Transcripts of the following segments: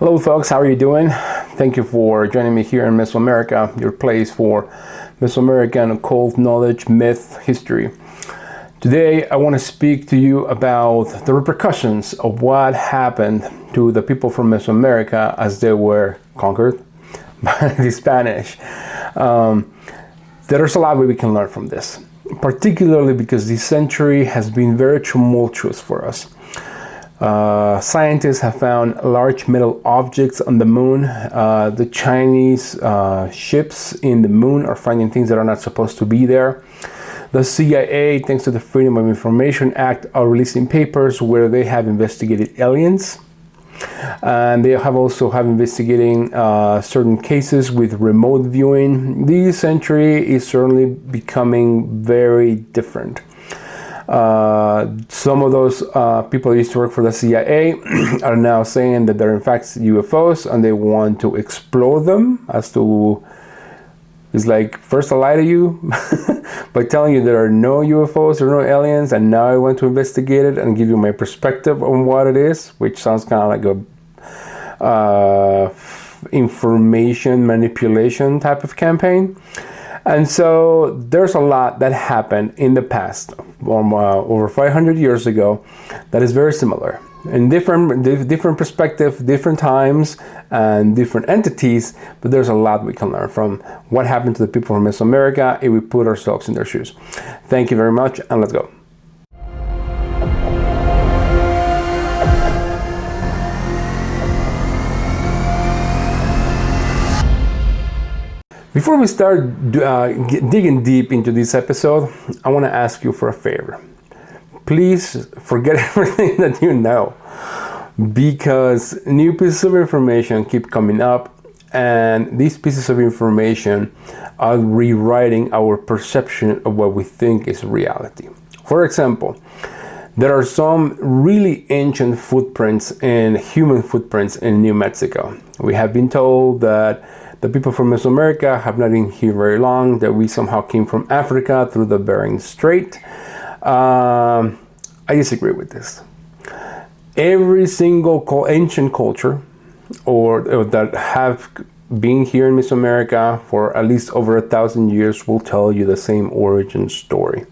Hello folks, how are you doing? Thank you for joining me here in Mesoamerica, your place for Mesoamerican occult knowledge, myth, history. Today I want to speak to you about the repercussions of what happened to the people from Mesoamerica as they were conquered by the Spanish. There's a lot we can learn from this, particularly because this century has been very tumultuous for us. Scientists have found large metal objects on the moon. The Chinese ships in the moon are finding things that are not supposed to be there. The CIA, thanks to the Freedom of Information Act, are releasing papers where they have investigated aliens. And they have also investigating certain cases with remote viewing. This century is certainly becoming very different. Some of those people who used to work for the CIA are now saying that they're in fact UFOs and they want to explore them it's like first I lie to you by telling you there are no UFOs or no aliens, and now I want to investigate it and give you my perspective on what it is, which sounds kind of like a information manipulation type of campaign. And so there's a lot that happened in the past, over 500 years ago, that is very similar. In different perspective, different times, and different entities, but there's a lot we can learn from what happened to the people from Mesoamerica if we put ourselves in their shoes. Thank you very much, and let's go. Before we start digging deep into this episode, I want to ask you for a favor. Please forget everything that you know, because new pieces of information keep coming up, and these pieces of information are rewriting our perception of what we think is reality. For example, there are some really ancient human footprints in New Mexico. We have been told that the people from Mesoamerica have not been here very long, that we somehow came from Africa through the Bering Strait. I disagree with this. Every single ancient culture or that have been here in Mesoamerica for at least over 1,000 years will tell you the same origin story.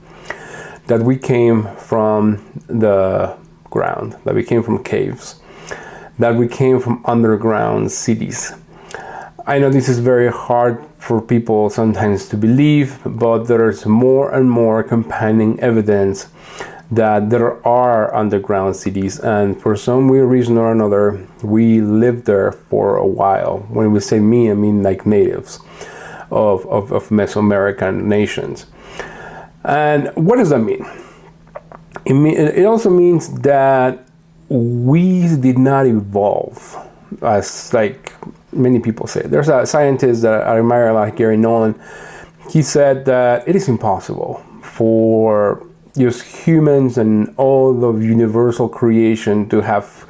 That we came from the ground, that we came from caves, that we came from underground cities. I know this is very hard for people sometimes to believe, but there is more and more compelling evidence that there are underground cities, and for some weird reason or another, we lived there for a while. When we say me, I mean like natives of Mesoamerican nations. And what does that mean? It also means that we did not evolve as like many people say. There's a scientist that I admire a lot, Gary Nolan. He said that it is impossible for just humans and all of universal creation to have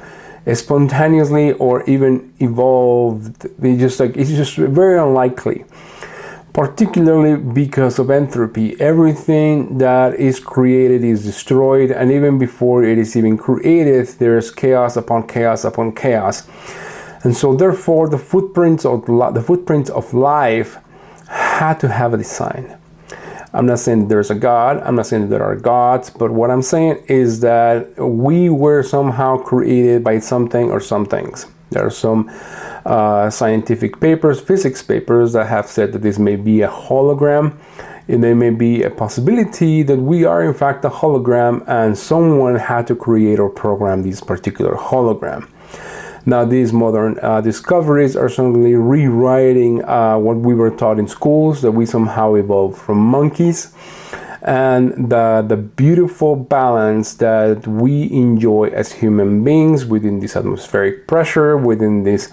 spontaneously or even evolved. It's just very unlikely, particularly because of entropy. Everything that is created is destroyed, and even before it is even created, there's chaos upon chaos upon chaos. And so therefore the footprints of life had to have a design. I'm not saying that there's a God, I'm not saying that there are gods, but what I'm saying is that we were somehow created by something or some things. There are some scientific papers, physics papers, that have said that this may be a hologram, and there may be a possibility that we are in fact a hologram and someone had to create or program this particular hologram. Now, these modern discoveries are certainly rewriting what we were taught in schools, that we somehow evolved from monkeys, and the beautiful balance that we enjoy as human beings within this atmospheric pressure, within this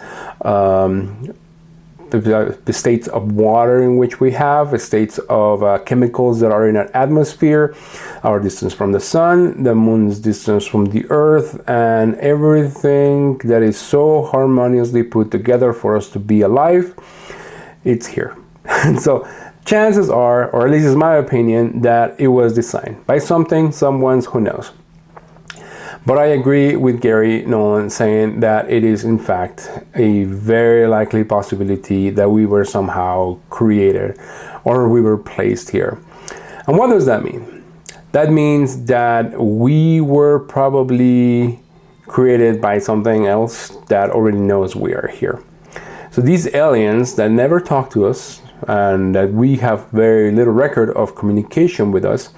the states of water in which we have, the states of chemicals that are in our atmosphere, our distance from the sun, the moon's distance from the earth, and everything that is so harmoniously put together for us to be alive, it's here. And so chances are, or at least is my opinion, that it was designed by someone, who knows. But I agree with Gary Nolan saying that it is in fact a very likely possibility that we were somehow created or we were placed here. And what does that mean? That means that we were probably created by something else that already knows we are here. So these aliens that never talk to us and that we have very little record of communication with us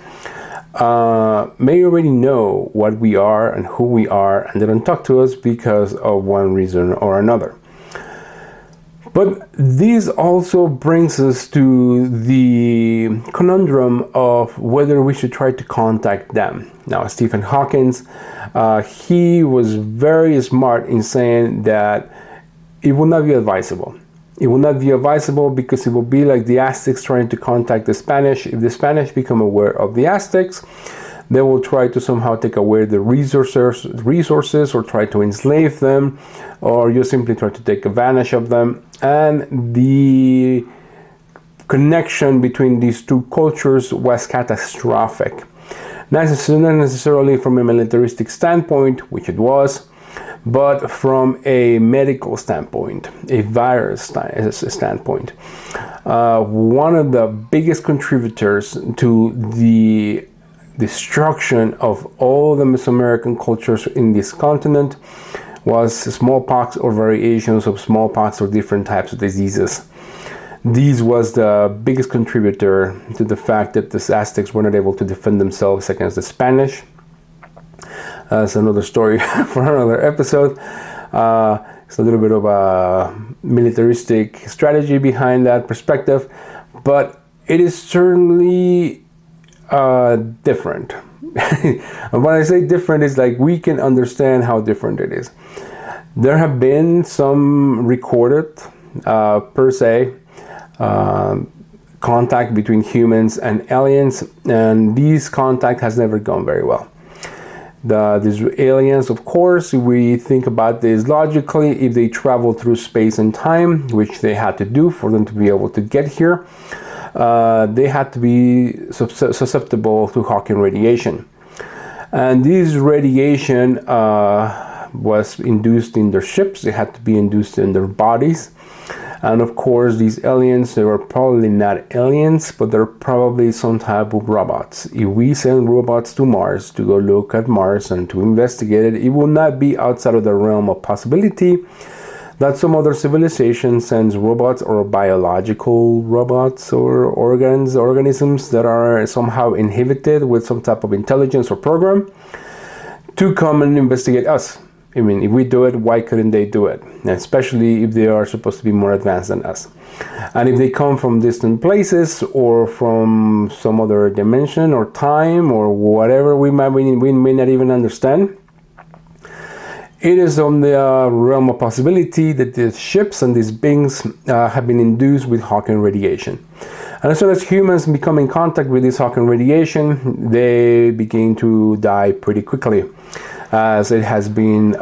may already know what we are and who we are, and they don't talk to us because of one reason or another. But this also brings us to the conundrum of whether we should try to contact them. Now, Stephen Hawkins, he was very smart in saying that it will not be advisable. It will not be advisable because it will be like the Aztecs trying to contact the Spanish. If the Spanish become aware of the Aztecs, they will try to somehow take away the resources or try to enslave them, or you simply try to take advantage of them. And the connection between these two cultures was catastrophic. Not necessarily from a militaristic standpoint, which it was, but from a medical standpoint, a virus standpoint. One of the biggest contributors to the destruction of all the Mesoamerican cultures in this continent was smallpox or variations of smallpox or different types of diseases. This was the biggest contributor to the fact that the Aztecs were not able to defend themselves against the Spanish. That's another story for another episode. It's a little bit of a militaristic strategy behind that perspective, but it is certainly different. And when I say different, it's like we can understand how different it is. There have been some recorded, per se, contact between humans and aliens, and this contact has never gone very well. These aliens, of course, we think about this logically, if they travel through space and time, which they had to do for them to be able to get here, they had to be susceptible to Hawking radiation. And this radiation was induced in their ships, it had to be induced in their bodies. And of course, these aliens, they were probably not aliens, but they're probably some type of robots. If we send robots to Mars to go look at Mars and to investigate it, it will not be outside of the realm of possibility that some other civilization sends robots or biological robots or organisms that are somehow inhibited with some type of intelligence or program to come and investigate us. I mean, if we do it, why couldn't they do it? And especially if they are supposed to be more advanced than us. And if they come from distant places or from some other dimension or time or whatever we may not even understand, it is on the realm of possibility that these ships and these beings have been induced with Hawking radiation. And as soon as humans become in contact with this Hawking radiation, they begin to die pretty quickly, as it has been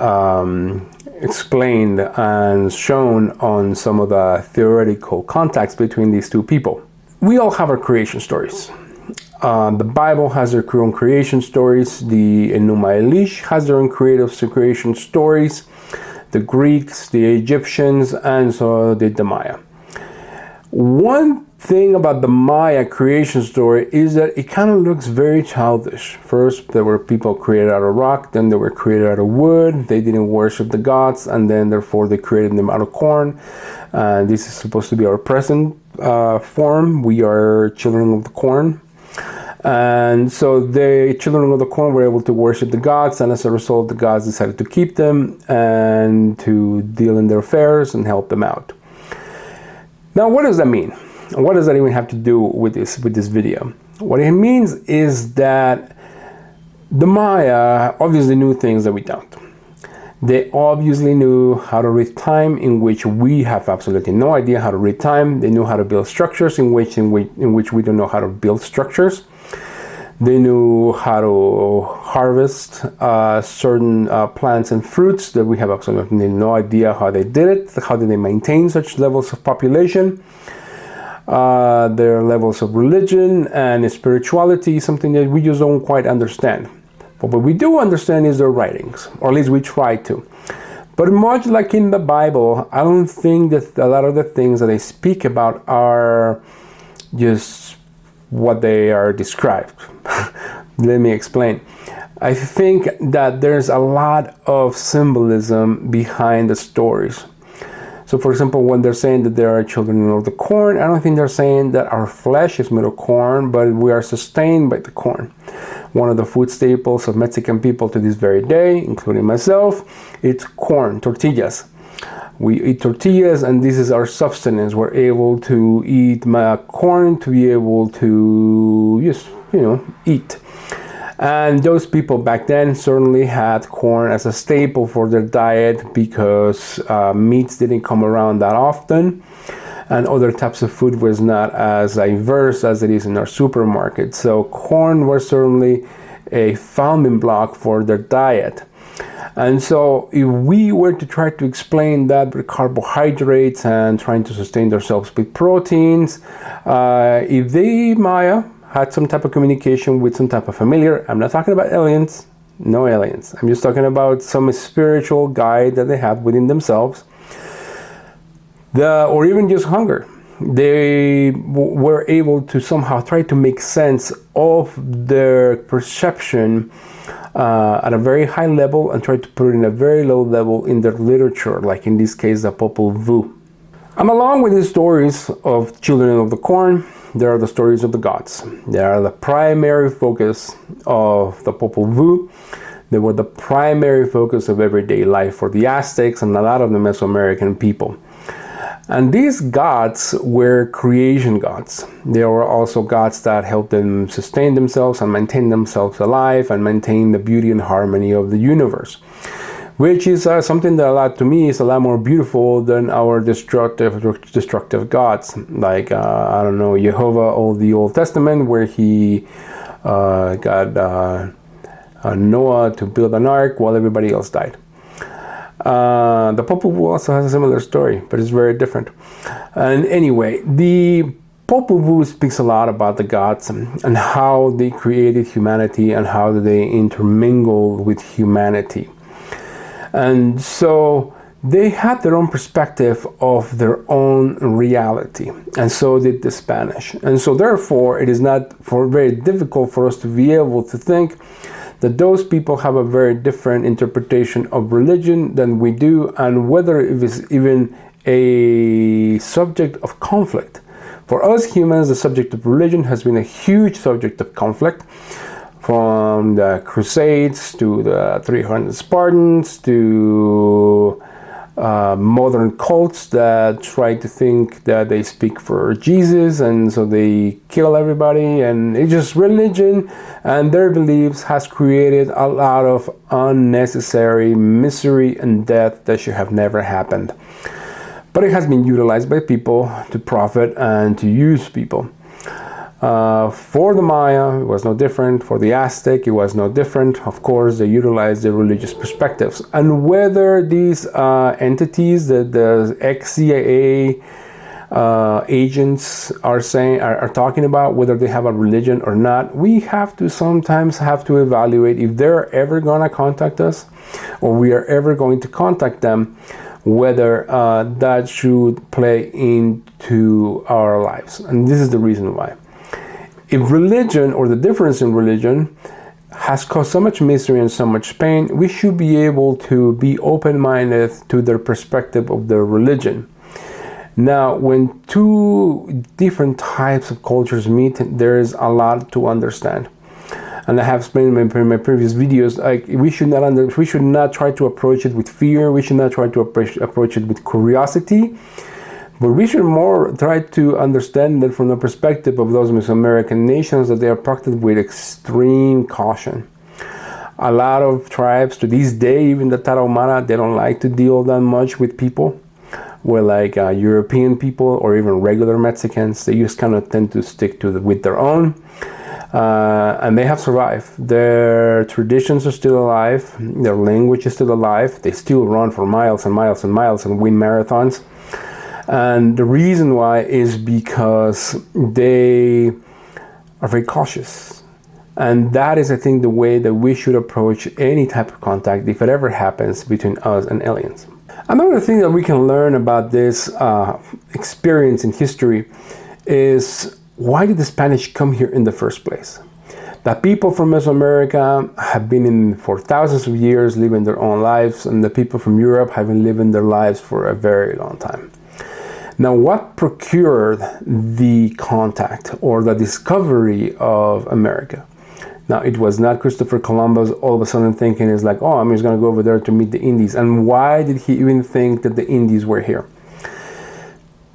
explained and shown on some of the theoretical contacts between these two people. We all have our creation stories. The Bible has their own creation stories. The Enuma Elish has their own creation stories. The Greeks, the Egyptians, and so did the Maya. One thing about the Maya creation story is that it kind of looks very childish. First, there were people created out of rock, then they were created out of wood, they didn't worship the gods, and then therefore they created them out of corn. This is supposed to be our present form. We are children of the corn. And so the children of the corn were able to worship the gods, and as a result the gods decided to keep them and to deal in their affairs and help them out. Now, what does that mean? What does that even have to do with this video? What it means is that the Maya obviously knew things that we don't. They obviously knew how to read time, in which we have absolutely no idea how to read time. They knew how to build structures in which we don't know how to build structures. They knew how to harvest certain plants and fruits that we have absolutely no idea how they did it. How did they maintain such levels of population? Their levels of religion and spirituality, something that we just don't quite understand. But what we do understand is their writings, or at least we try to. But much like in the Bible, I don't think that a lot of the things that they speak about are just what they are described. Let me explain. I think that there's a lot of symbolism behind the stories. So for example, when they're saying that there are children of the corn, I don't think they're saying that our flesh is made of corn, but we are sustained by the corn. One of the food staples of Mexican people to this very day, including myself, it's corn, tortillas. We eat tortillas, and this is our subsistence. We're able to eat corn to be able to just, eat. And those people back then certainly had corn as a staple for their diet because meats didn't come around that often, and other types of food was not as diverse as it is in our supermarket. So corn was certainly a founding block for their diet. And so if we were to try to explain that with carbohydrates and trying to sustain themselves with proteins, if they, Maya, had some type of communication with some type of familiar, I'm not talking about aliens, no aliens. I'm just talking about some spiritual guide that they had within themselves, or even just hunger. They were able to somehow try to make sense of their perception at a very high level and try to put it in a very low level in their literature, like in this case, the Popol Vuh. Along with these stories of children of the corn, there are the stories of the gods. They are the primary focus of the Popol Vuh. They were the primary focus of everyday life for the Aztecs and a lot of the Mesoamerican people. And these gods were creation gods. They were also gods that helped them sustain themselves and maintain themselves alive and maintain the beauty and harmony of the universe, which is something that to me is a lot more beautiful than our destructive gods, like Jehovah of the Old Testament, where he got Noah to build an ark while everybody else died. The Popol Vuh also has a similar story, but it's very different. And anyway, the Popol Vuh speaks a lot about the gods and how they created humanity and how they intermingled with humanity. And so they had their own perspective of their own reality, and so did the Spanish. And so therefore, it is not very difficult for us to be able to think that those people have a very different interpretation of religion than we do, and whether it is even a subject of conflict. For us humans, the subject of religion has been a huge subject of conflict, from the Crusades to the 300 Spartans to modern cults that try to think that they speak for Jesus, and so they kill everybody. And it's just religion and their beliefs has created a lot of unnecessary misery and death that should have never happened. But it has been utilized by people to profit and to use people. For the Maya, it was no different. For the Aztec, it was no different. Of course, they utilized their religious perspectives. And whether these entities, the ex-CIA agents are talking about, whether they have a religion or not, we sometimes have to evaluate if they're ever going to contact us, or we are ever going to contact them, whether that should play into our lives. And this is the reason why. If religion, or the difference in religion, has caused so much misery and so much pain, we should be able to be open-minded to their perspective of their religion. Now, when two different types of cultures meet, there is a lot to understand. And I have explained in my previous videos, like we should not try to approach it with fear. We should not try to approach it with curiosity. But we should more try to understand that from the perspective of those Mesoamerican nations, that they are practiced with extreme caution. A lot of tribes to this day, even the Tarahumara, they don't like to deal that much with people. Where like European people or even regular Mexicans, they just kind of tend to stick with their own. And they have survived. Their traditions are still alive. Their language is still alive. They still run for miles and miles and miles and win marathons. And the reason why is because they are very cautious. And that is, I think, the way that we should approach any type of contact if it ever happens between us and aliens. Another thing that we can learn about this experience in history is, why did the Spanish come here in the first place? The people from Mesoamerica have been in for thousands of years, living their own lives, and the people from Europe have been living their lives for a very long time. Now, what procured the contact or the discovery of America? Now, it was not Christopher Columbus all of a sudden thinking, is like, oh, I'm just going to go over there to meet the Indies. And why did he even think that the Indies were here?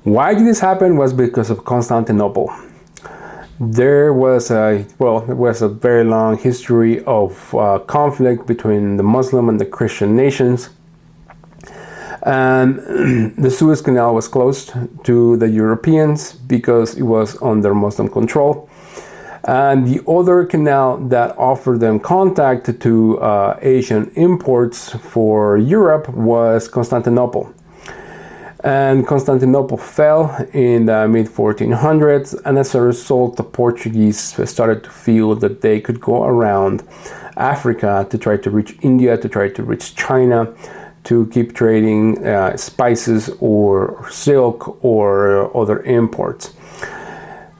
Why did this happen was because of Constantinople. There was a very long history of conflict between the Muslim and the Christian nations. And the Suez Canal was closed to the Europeans because it was under Muslim control. And the other canal that offered them contact to Asian imports for Europe was Constantinople. And Constantinople fell in the mid-1400s, and as a result, the Portuguese started to feel that they could go around Africa to try to reach India, to try to reach China, to keep trading spices or silk or other imports.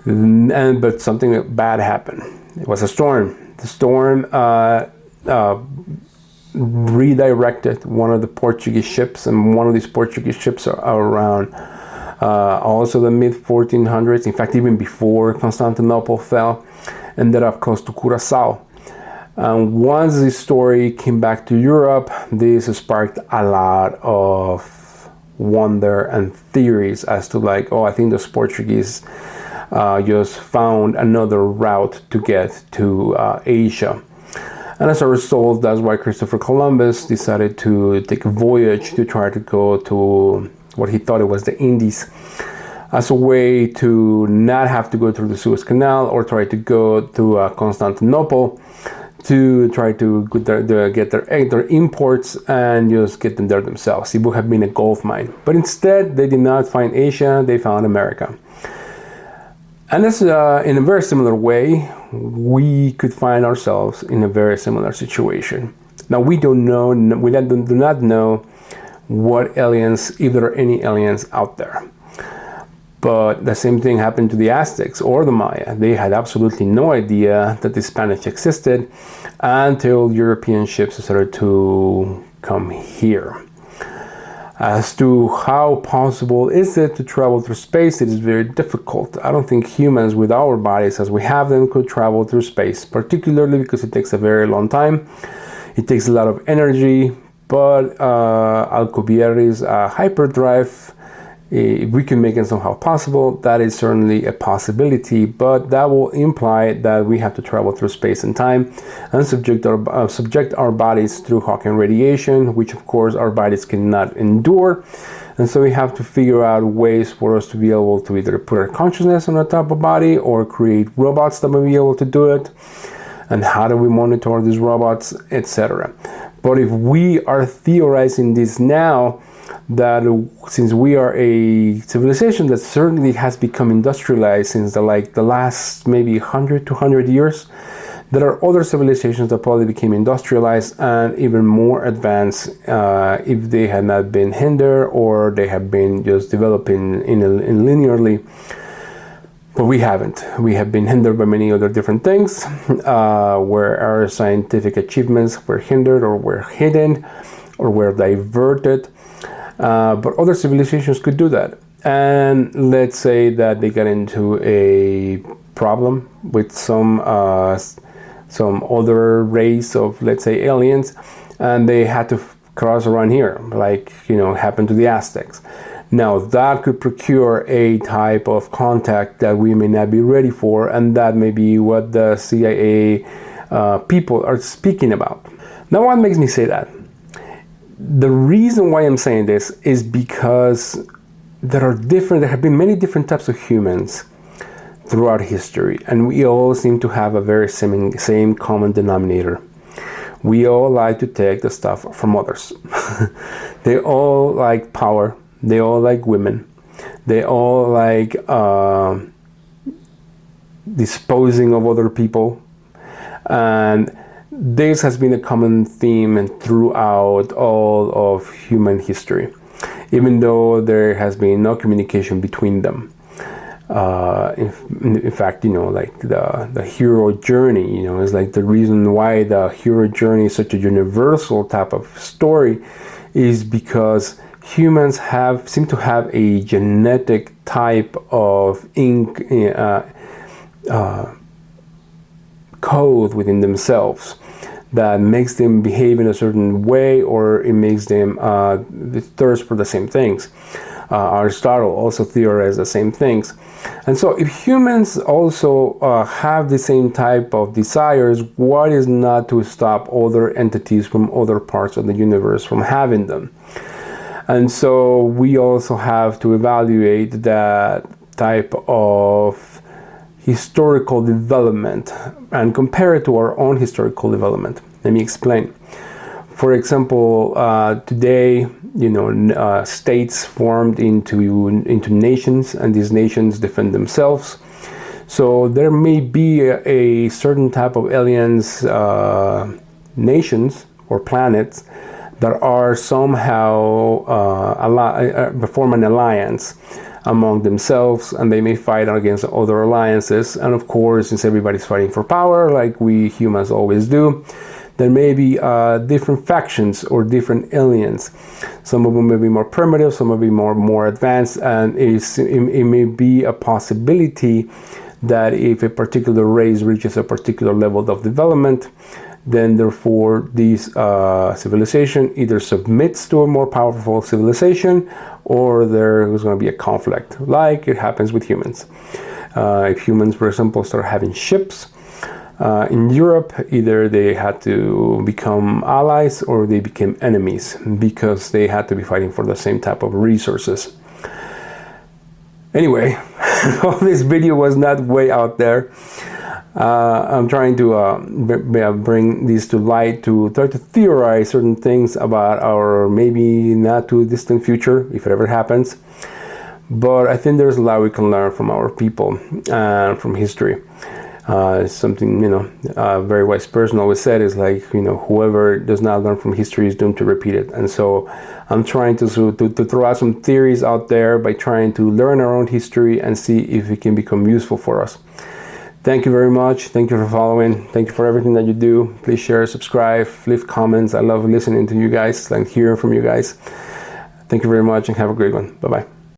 But something bad happened. It was a storm. The storm redirected one of the Portuguese ships, and one of these Portuguese ships are around also the mid-1400s, in fact even before Constantinople fell, ended up close to Curacao. And once this story came back to Europe, this sparked a lot of wonder and theories as to like, oh, I think those Portuguese just found another route to get to Asia. And as a result, that's why Christopher Columbus decided to take a voyage to try to go to what he thought it was the Indies, as a way to not have to go through the Suez Canal or try to go to Constantinople to try to get their imports and just get them there themselves. It would have been a gold mine. But instead, they did not find Asia, they found America. And this, in a very similar way, we could find ourselves in a very similar situation. Now, we don't know, we do not know what aliens, if there are any aliens out there. But the same thing happened to the Aztecs or the Maya. They had absolutely no idea that the Spanish existed until European ships started to come here. As to how possible is it to travel through space, it is very difficult. I don't think humans with our bodies as we have them could travel through space, particularly because it takes a very long time. It takes a lot of energy, but Alcubierre's hyperdrive, if we can make it somehow possible, that is certainly a possibility, but that will imply that we have to travel through space and time and subject our bodies through Hawking radiation, which of course our bodies cannot endure. And so we have to figure out ways for us to be able to either put our consciousness on a type of body or create robots that may be able to do it. And how do we monitor these robots, etc. But if we are theorizing this now, that since we are a civilization that certainly has become industrialized since the last maybe 100 to 100 years, there are other civilizations that probably became industrialized and even more advanced if they had not been hindered or they have been just developing linearly. But we haven't. We have been hindered by many other different things, where our scientific achievements were hindered or were hidden or were diverted. But other civilizations could do that. And let's say that they got into a problem with some other race of, let's say, aliens, and they had to cross around here, like, happened to the Aztecs. Now, that could procure a type of contact that we may not be ready for, and that may be what the CIA people are speaking about. Now, what makes me say that? The reason why I'm saying this is because there have been many different types of humans throughout history, and we all seem to have a very same common denominator. We all like to take the stuff from others. They all like power. They all like women. They all like disposing of other people. And this has been a common theme throughout all of human history, even though there has been no communication between them. In fact, like the hero journey, is like the reason why the hero journey is such a universal type of story is because humans seem to have a genetic type of code within themselves that makes them behave in a certain way, or it makes them thirst for the same things. Aristotle also theorized the same things. And so if humans also have the same type of desires, what is not to stop other entities from other parts of the universe from having them? And so we also have to evaluate that type of historical development and compare it to our own historical development. Let me explain. For example, today, states formed into nations, and these nations defend themselves. So there may be a certain type of aliens, nations or planets that are somehow form an alliance among themselves, and they may fight against other alliances. And of course, since everybody's fighting for power, like we humans always do, there may be different factions or different aliens. Some of them may be more primitive, some may be more advanced, and it may be a possibility that if a particular race reaches a particular level of development, then therefore this civilization either submits to a more powerful civilization, or there is going to be a conflict, like it happens with humans. If humans, for example, start having ships in Europe, either they had to become allies or they became enemies because they had to be fighting for the same type of resources. Anyway, this video was not way out there. I'm trying to bring this to light to try to theorize certain things about our maybe not too distant future, if it ever happens. But I think there's a lot we can learn from our people and from history. Something, a very wise person always said is like, whoever does not learn from history is doomed to repeat it. And so I'm trying to throw out some theories out there by trying to learn our own history and see if it can become useful for us. Thank you very much. Thank you for following. Thank you for everything that you do. Please share, subscribe, leave comments. I love listening to you guys and hearing from you guys. Thank you very much and have a great one. Bye-bye.